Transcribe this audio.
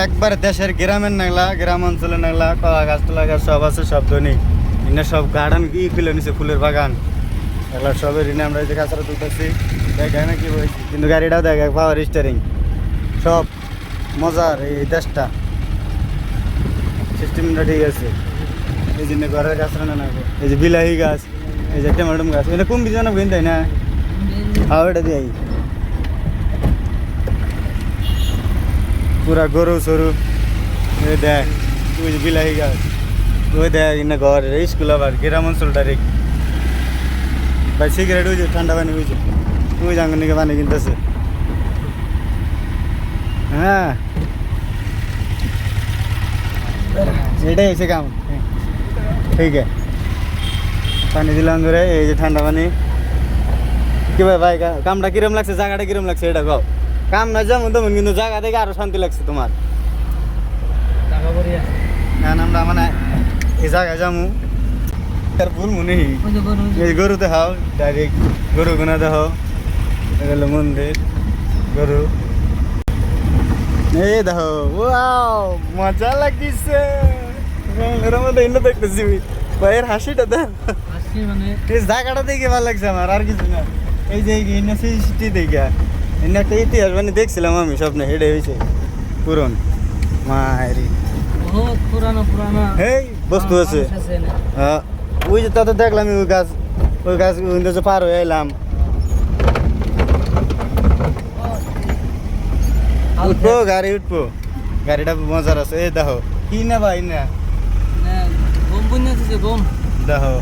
একবার দেশের গ্রামের নাগলা, গ্রাম অঞ্চলের নাগলা, কলা গাছ টলা গাছ সব আছে, সব ধনী এনে সব গার্ডেন খুলে নিছে, ফুলের বাগান এগুলো সবের ঋণে আমরা এই যে কাছাড়া তুলতেছি দেখায় না কি বলছি, কিন্তু গাড়িটাও দেখে পাওয়ার স্টারিং সব মজার। এই দেশটা সিস্টেমটা ঠিক আছে। এই জন্য ঘরের গাছ রান্না না, এই যে বিলাহি গাছ, এই যে টমেটো গাছ, এটা কুম্ভি জানা বেন তাই না, এটা দিয়ে পুরা গরু সরু। ওই দেখ ওই যে বিলাহি গাছ, ওই দেখ ইনা ঘর স্কুল আবার গ্রাম অঞ্চলটা রে ভাই। সিগারেট ওই যে ঠান্ডা পানি ওই যে ওই জাঙ্গন থেকে পানি কিনতেছে। হ্যাঁ এটাই হয়েছে কাম, ঠিক আছে। পানি দিলাম ধরে, এই যে ঠান্ডা পানি। কি ভাই ভাই কামটা কিরম লাগছে, জায়গাটা কিরম লাগছে এটা কও। কাম না যেমন তেমন, কিন্তু জায়গা থেকে আরো শান্তি লাগছে তোমার। এখন আমরা মানে এই জায়গায় যাবো, তার ভুল মনে এই গরু দেখাও ডাইরেক্ট, গরু গোনা দেখাও, এগুলো মন্দির গরু। এই দেখো ওয়াও মজা লাগিছে, এর মধ্যে ইন্দ্র দেখতেছি ভাইয়ের হাসিটা দেখ, এই জায়গাটা দেখে ভালো লাগছে আমার, আর কিছু না। এই যে সিটি দেখে এনে একটা ইতিহাস মানে দেখছিলাম আমি স্বপ্নে, হেডে হয়েছে পুরন মায়েরি এই বস্তু আছে। হ্যাঁ ওই যে তাতে দেখলাম ওই গাছ যে পার হয়ে এলাম। উঠবো গাড়ি, উঠবো গাড়িটা মজার আছে। এই দেখো কি না ভাই না দেখো